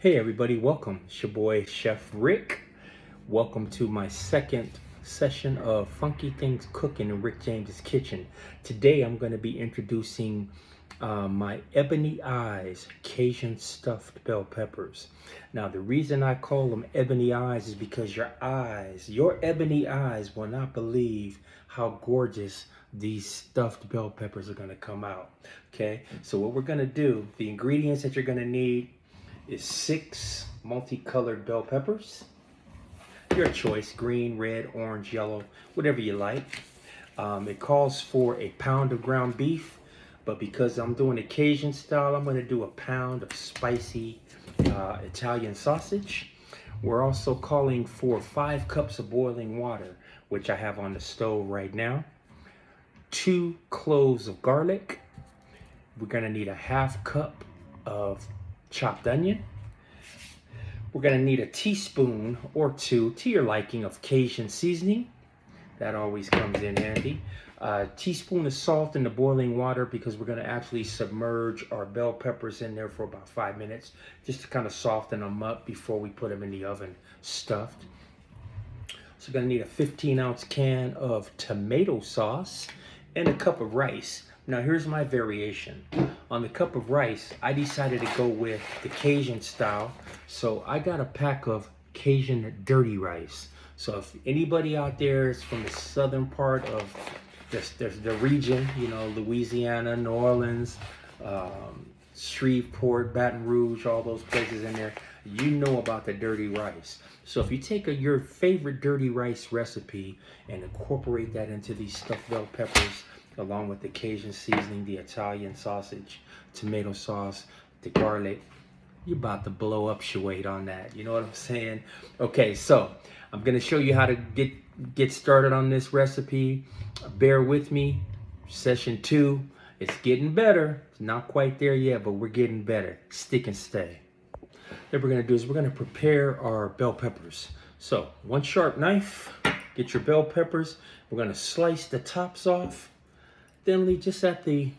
Hey everybody, welcome. It's your boy Chef Rick. Welcome to my second session of Funky Things Cooking in Rick James's Kitchen. Today I'm going to be introducing my Ebony Eyes Cajun stuffed bell peppers. Now the reason I call them Ebony Eyes is because your ebony eyes will not believe how gorgeous these stuffed bell peppers are going to come out. Okay, so what we're going to do, the ingredients that you're going to need is 6 multicolored bell peppers. Your choice, green, red, orange, yellow, whatever you like. It calls for a pound of ground beef, but because I'm doing a Cajun style, I'm gonna do a pound of spicy Italian sausage. We're also calling for 5 cups of boiling water, which I have on the stove right now. 2 cloves of garlic. We're gonna need a ½ cup of chopped onion. We're going to need a teaspoon or 2 to your liking of Cajun seasoning. That always comes in handy. A teaspoon of salt in the boiling water because we're going to actually submerge our bell peppers in there for about 5 minutes just to kind of soften them up before we put them in the oven stuffed. So we're going to need a 15-ounce can of tomato sauce and a cup of rice. Now here's my variation. On the cup of rice, I decided to go with the Cajun style. So I got a pack of Cajun dirty rice. So if anybody out there is from the southern part of the region, you know, Louisiana, New Orleans, Shreveport, Baton Rouge, all those places in there, you know about the dirty rice. So if you take your favorite dirty rice recipe and incorporate that into these stuffed bell peppers, along with the Cajun seasoning, the Italian sausage, tomato sauce, the garlic, you're about to blow up your weight on that. You know what I'm saying? Okay, so I'm gonna show you how to get started on this recipe. Bear with me. Session 2, it's getting better. It's not quite there yet, but we're getting better. Stick and stay. What we're gonna do is we're gonna prepare our bell peppers. So 1 sharp knife, get your bell peppers. We're gonna slice the tops off. Then leave just at the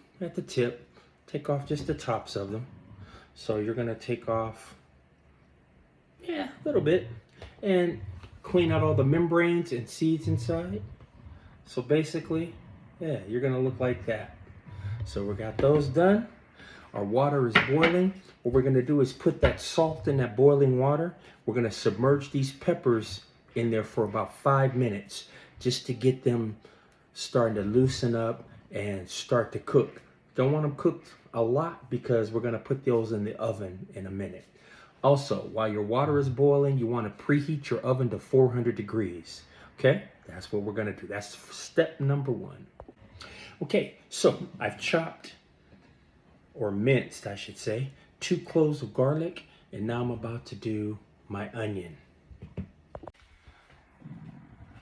tip, take off just the tops of them. So you're gonna take off, a little bit, and clean out all the membranes and seeds inside. So basically, you're gonna look like that. So we got those done. Our water is boiling. What we're gonna do is put that salt in that boiling water. We're gonna submerge these peppers in there for about 5 minutes, just to get them starting to loosen up and start to cook. Don't want them cooked a lot because we're going to put those in the oven in a minute. Also, while your water is boiling, you want to preheat your oven to 400 degrees. Okay, that's what we're going to do. That's step number 1. Okay, so I've chopped, or minced I should say, 2 cloves of garlic, and now I'm about to do my onion.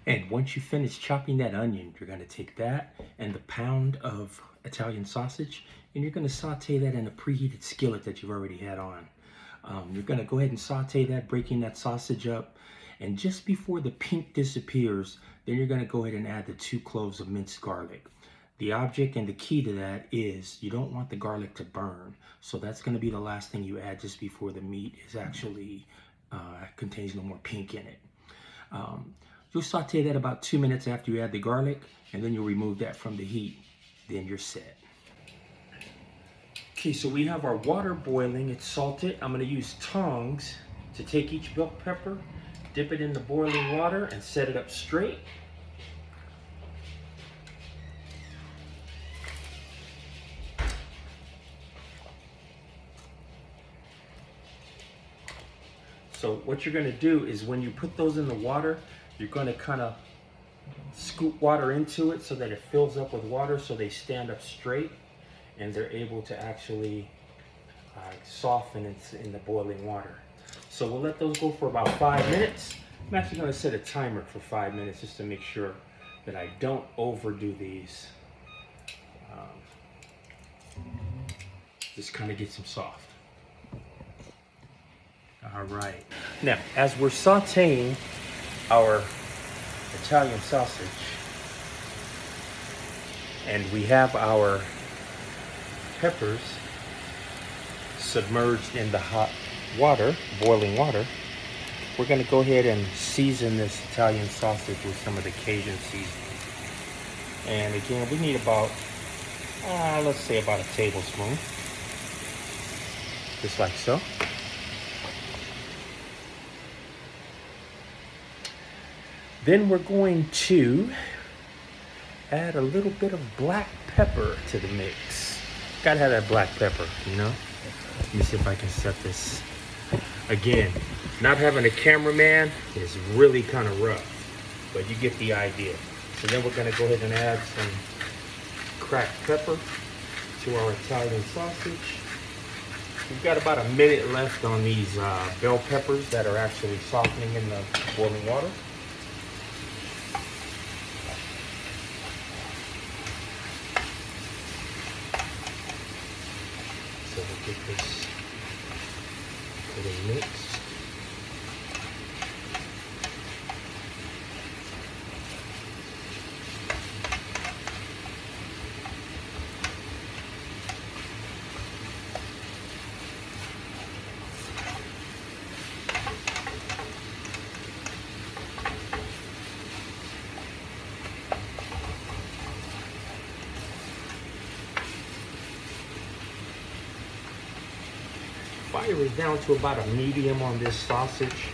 And once you finish chopping that onion, you're going to take that and the pound of Italian sausage, and you're going to saute that in a preheated skillet that you've already had on. You're going to go ahead and saute that, breaking that sausage up. And just before the pink disappears, then you're going to go ahead and add the 2 cloves of minced garlic. The object and the key to that is you don't want the garlic to burn. So that's going to be the last thing you add just before the meat is actually contains no more pink in it. You'll saute that about 2 minutes after you add the garlic, and then you'll remove that from the heat. Then you're set. Okay, so we have our water boiling. It's salted. I'm going to use tongs to take each bell pepper, dip it in the boiling water, and set it up straight. So what you're going to do is when you put those in the water, you're going to kind of scoop water into it so that it fills up with water so they stand up straight and they're able to actually soften in the boiling water. So we'll let those go for about 5 minutes. I'm actually going to set a timer for 5 minutes just to make sure that I don't overdo these. Just kind of get them soft. All right. Now, as we're sauteing our Italian sausage, and we have our peppers submerged in the hot water, boiling water, we're gonna go ahead and season this Italian sausage with some of the Cajun seasoning. And again, we need about, let's say about a tablespoon, just like so. Then we're going to add a little bit of black pepper to the mix. Gotta have that black pepper, you know? Let me see if I can set this. Again, not having a cameraman is really kind of rough, but you get the idea. So then we're gonna go ahead and add some cracked pepper to our Italian sausage. We've got about a minute left on these bell peppers that are actually softening in the boiling water. So we'll get this fully mixed. Fire is down to about a medium on this sausage,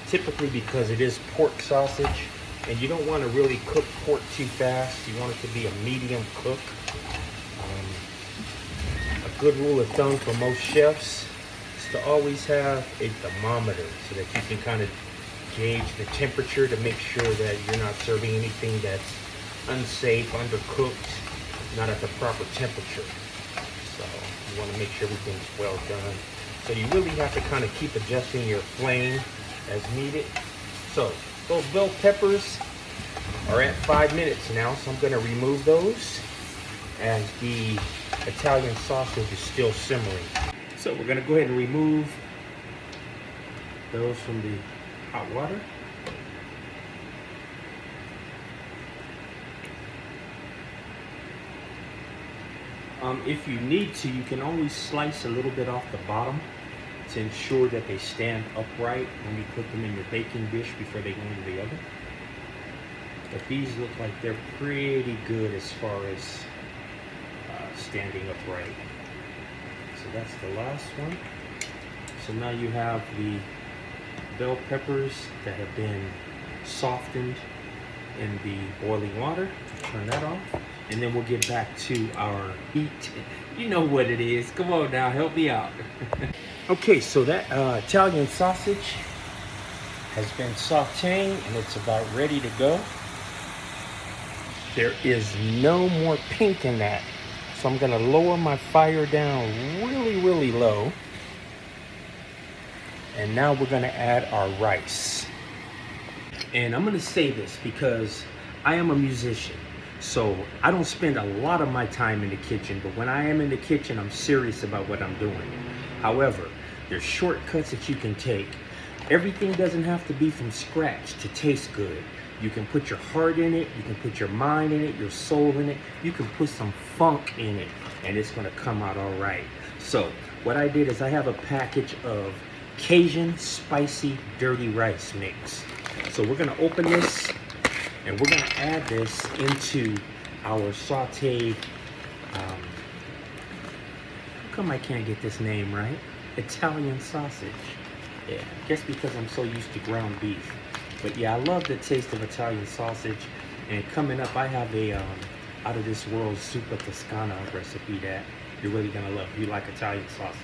typically because it is pork sausage, and you don't want to really cook pork too fast. You want it to be a medium cook. A good rule of thumb for most chefs is to always have a thermometer so that you can kind of gauge the temperature to make sure that you're not serving anything that's unsafe, undercooked, not at the proper temperature. So you want to make sure everything's well done. So you really have to kind of keep adjusting your flame as needed. So those bell peppers are at 5 minutes now, so I'm going to remove those as the Italian sausage is still simmering. So we're going to go ahead and remove those from the hot water. If you need to, you can always slice a little bit off the bottom to ensure that they stand upright when you put them in your baking dish before they go into the oven. But these look like they're pretty good as far as standing upright. So that's the last one. So now you have the bell peppers that have been softened in the boiling water. Turn that off. And then we'll get back to our heat. You know what it is. Come on now, help me out. Okay, so that Italian sausage has been sauteing and it's about ready to go. There is no more pink in that. So I'm gonna lower my fire down really, really low. And now we're gonna add our rice. And I'm gonna say this because I am a musician. So I don't spend a lot of my time in the kitchen, but when I am in the kitchen, I'm serious about what I'm doing. However, there's shortcuts that you can take. Everything doesn't have to be from scratch to taste good. You can put your heart in it, you can put your mind in it, your soul in it, you can put some funk in it, and it's gonna come out all right. So what I did is I have a package of Cajun spicy dirty rice mix. So we're gonna open this, and we're gonna add this into our sauteed, how come I can't get this name right? Italian sausage. Yeah, I guess because I'm so used to ground beef. But yeah, I love the taste of Italian sausage. And coming up, I have a out of this world Zuppa Toscana recipe that you're really gonna love. If you like Italian sausage,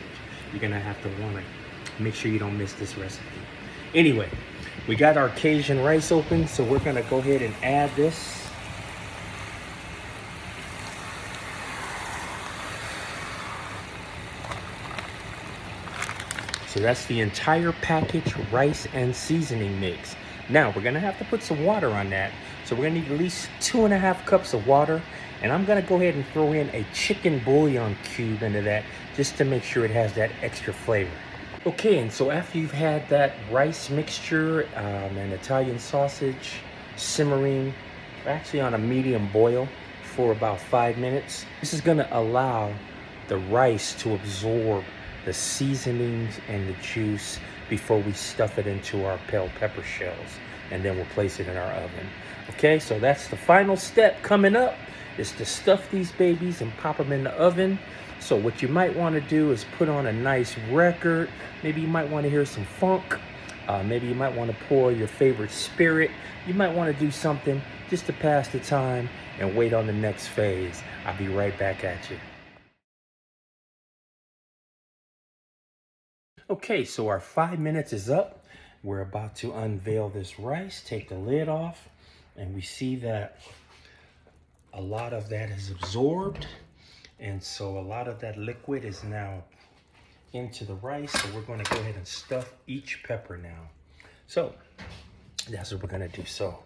you're gonna have to wanna make sure you don't miss this recipe. Anyway, we got our Cajun rice open, so we're gonna go ahead and add this. So that's the entire package rice and seasoning mix. Now we're gonna have to put some water on that. So we're gonna need at least 2.5 cups of water. And I'm gonna go ahead and throw in a chicken bouillon cube into that just to make sure it has that extra flavor. Okay, and so after you've had that rice mixture and Italian sausage simmering, actually on a medium boil for about 5 minutes, this is gonna allow the rice to absorb the seasonings and the juice before we stuff it into our bell pepper shells, and then we'll place it in our oven. Okay, so that's the final step coming up, is to stuff these babies and pop them in the oven. So what you might want to do is put on a nice record. Maybe you might want to hear some funk. Maybe you might want to pour your favorite spirit. You might want to do something just to pass the time and wait on the next phase. I'll be right back at you. Okay, so our 5 minutes is up. We're about to unveil this rice, take the lid off, and we see that a lot of that is absorbed. And so a lot of that liquid is now into the rice. So we're going to go ahead and stuff each pepper now. So that's what we're going to do. So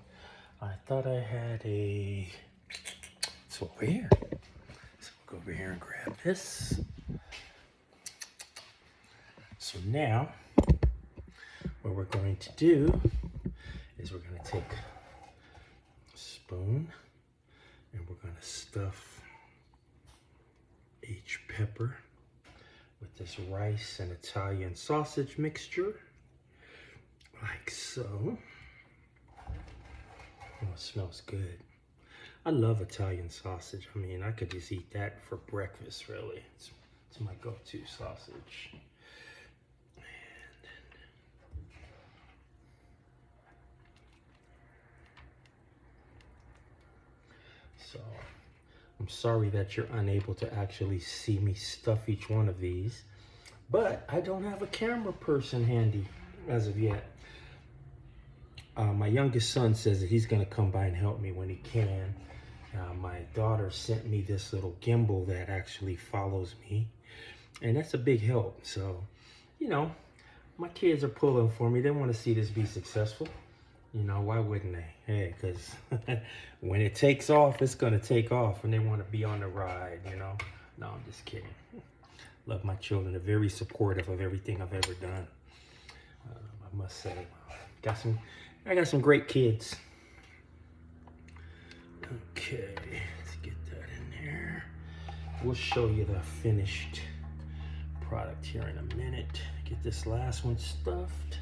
I thought I had it's over here. So we'll go over here and grab this. So now what we're going to do is we're going to take a spoon and we're going to stuff each pepper with this rice and Italian sausage mixture, like so. Oh, it smells good. I love Italian sausage. I mean, I could just eat that for breakfast, really. It's my go-to sausage. So I'm sorry that you're unable to actually see me stuff each one of these, but I don't have a camera person handy as of yet. My youngest son says that he's gonna come by and help me when he can. My daughter sent me this little gimbal that actually follows me, and that's a big help. So, you know, my kids are pulling for me. They want to see this be successful. You know, why wouldn't they? Hey, because when it takes off, it's going to take off, and they want to be on the ride, you know? No, I'm just kidding. Love my children. They're very supportive of everything I've ever done. I must say, I got some great kids. Okay, let's get that in there. We'll show you the finished product here in a minute. Get this last one stuffed.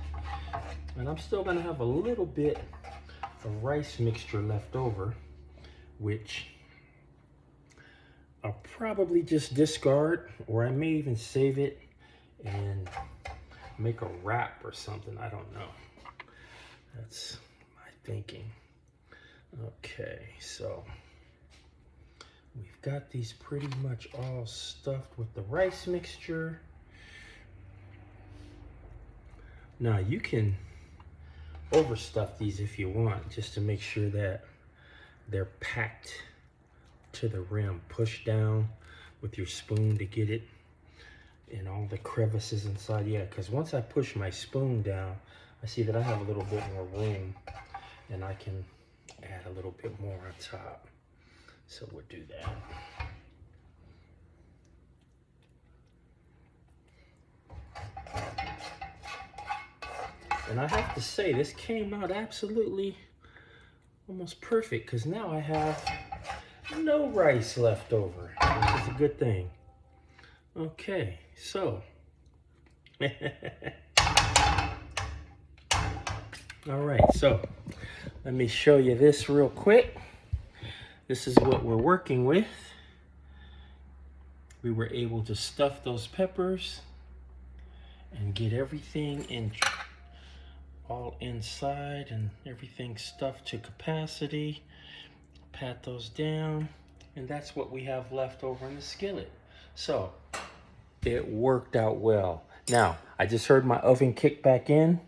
And I'm still gonna have a little bit of rice mixture left over, which I'll probably just discard, or I may even save it and make a wrap or something. I don't know. That's my thinking. Okay, so we've got these pretty much all stuffed with the rice mixture. Now you can overstuff these if you want, just to make sure that they're packed to the rim. Push down with your spoon to get it in all the crevices inside. Yeah, because once I push my spoon down, I see that I have a little bit more room, and I can add a little bit more on top. So we'll do that. And I have to say, this came out absolutely almost perfect, because now I have no rice left over, which is a good thing. Okay, so all right, so let me show you this real quick. This is what we're working with. We were able to stuff those peppers and get everything in, all inside, and everything stuffed to capacity. Pat those down, and that's what we have left over in the skillet. So it worked out well. Now, I just heard my oven kick back in.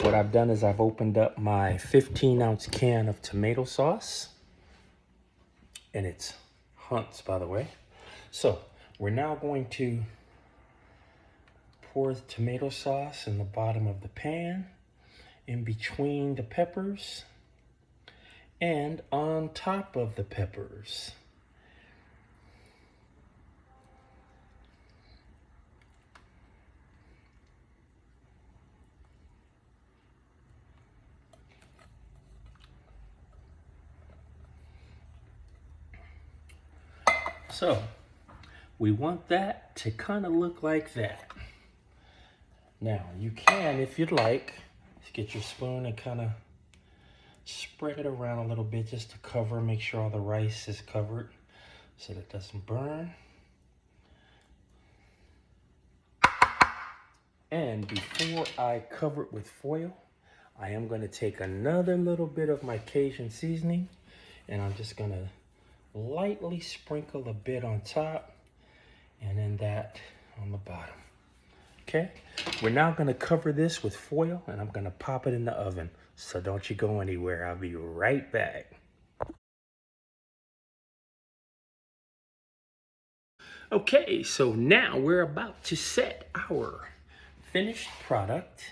What I've done is I've opened up my 15-ounce can of tomato sauce, and it's Hunt's, by the way. So we're now going to pour the tomato sauce in the bottom of the pan, in between the peppers, and on top of the peppers. So we want that to kind of look like that. Now, you can, if you'd like, get your spoon and kind of spread it around a little bit just to cover, make sure all the rice is covered so that it doesn't burn. And before I cover it with foil, I am going to take another little bit of my Cajun seasoning and I'm just going to lightly sprinkle a bit on top and then that on the bottom. Okay, we're now going to cover this with foil and I'm going to pop it in the oven. So don't you go anywhere. I'll be right back. Okay, so now we're about to set our finished product,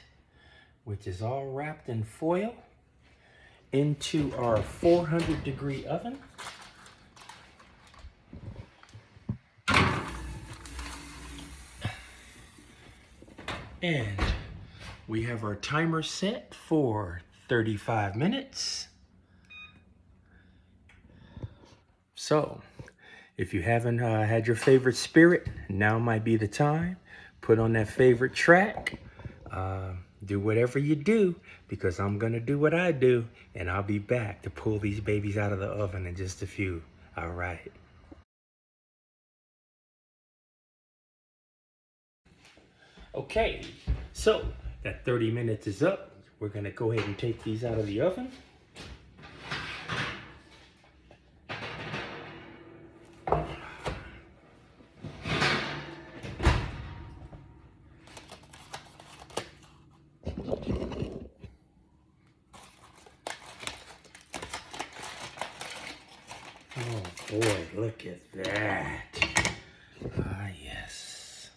which is all wrapped in foil, into our 400-degree oven. And we have our timer set for 35 minutes. So, if you haven't had your favorite spirit, now might be the time. Put on that favorite track. Do whatever you do, because I'm gonna do what I do, and I'll be back to pull these babies out of the oven in just a few. All right. Okay, so that 30 minutes is up. We're gonna go ahead and take these out of the oven. Oh boy, look at that. Ah, yes.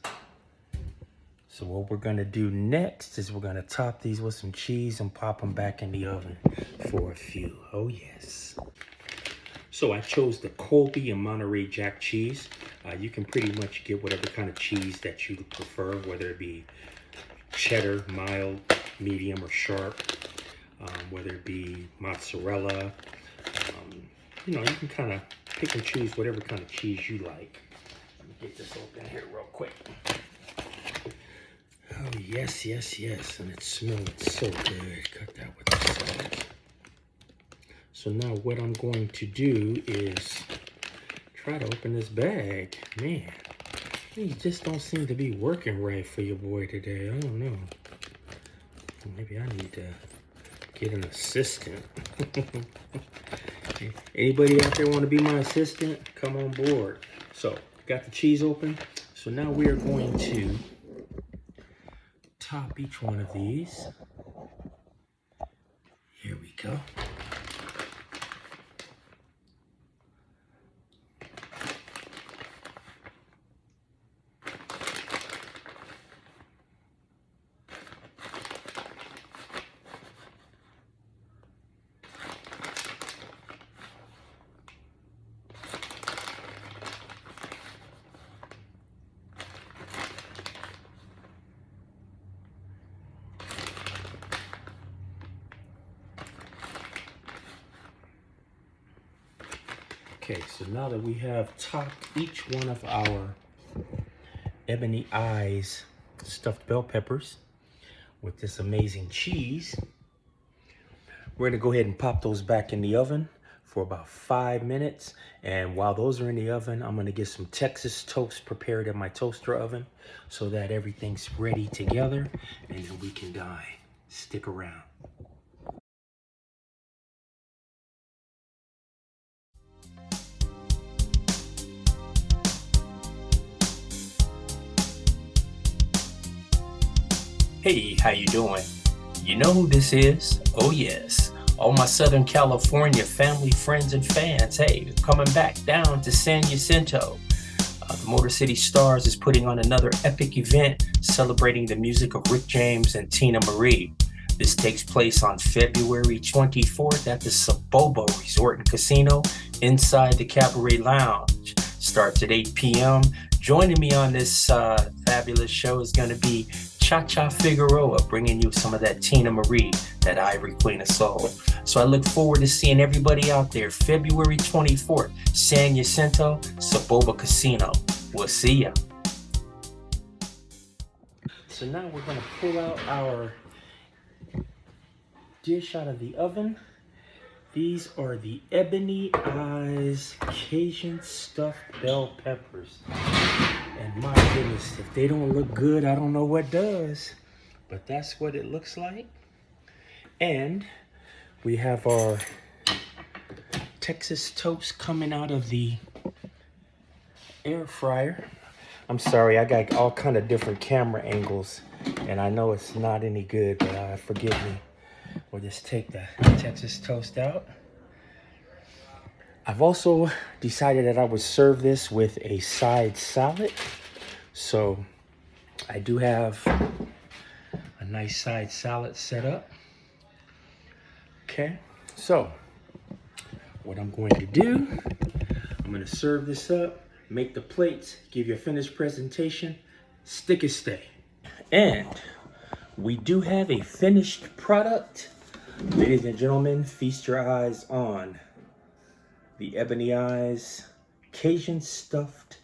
So what we're gonna do next is we're gonna top these with some cheese and pop them back in the oven for a few. Oh yes. So I chose the Colby and Monterey Jack cheese. You can pretty much get whatever kind of cheese that you prefer, whether it be cheddar, mild, medium, or sharp, whether it be mozzarella. You know, you can kind of pick and choose whatever kind of cheese you like. Let me get this open here real quick. Oh, yes, yes, yes. And it smells so good. Cut that with the salt. So now what I'm going to do is try to open this bag. Man, these just don't seem to be working right for your boy today. I don't know. Maybe I need to get an assistant. Anybody out there want to be my assistant? Come on board. So, got the cheese open. So now we are going to top each one of these. Here we go. Okay, so now that we have topped each one of our Ebony Eyes stuffed bell peppers with this amazing cheese, we're gonna go ahead and pop those back in the oven for about 5 minutes. And while those are in the oven, I'm gonna get some Texas toast prepared in my toaster oven so that everything's ready together and then we can dine. Stick around. Hey, how you doing? You know who this is? Oh yes, all my Southern California family, friends, and fans. Hey, coming back down to San Jacinto. The Motor City Stars is putting on another epic event celebrating the music of Rick James and Tina Marie. This takes place on February 24th at the Saboba Resort and Casino inside the Cabaret Lounge. Starts at 8 p.m. Joining me on this fabulous show is going to be Cha-Cha Figueroa, bringing you some of that Tina Marie, that Ivory Queen of Soul. So I look forward to seeing everybody out there February 24th, San Jacinto, Saboba Casino. We'll see ya. So now we're gonna pull out our dish out of the oven. These are the Ebony Eyes Cajun stuffed bell peppers. And my goodness, if they don't look good, I don't know what does. But that's what it looks like. And we have our Texas toast coming out of the air fryer. I'm sorry, I got all kind of different camera angles, and I know it's not any good, but forgive me. We'll just take the Texas toast out. I've also decided that I would serve this with a side salad. So I do have a nice side salad set up. Okay, so what I'm going to do, I'm going to serve this up, make the plates, give you a finished presentation, stick and stay. And we do have a finished product. Ladies and gentlemen, feast your eyes on the Ebony Eyes Cajun stuffed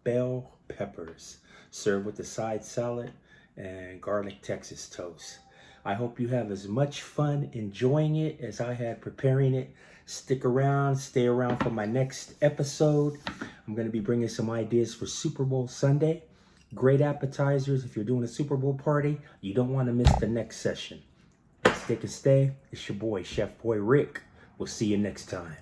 bell peppers, served with the side salad and garlic Texas toast. I hope you have as much fun enjoying it as I had preparing it. Stick around, stay around for my next episode. I'm going to be bringing some ideas for Super Bowl Sunday. Great appetizers if you're doing a Super Bowl party. You don't want to miss the next session. Stick and stay. It's your boy, Chef Boy Rick. We'll see you next time.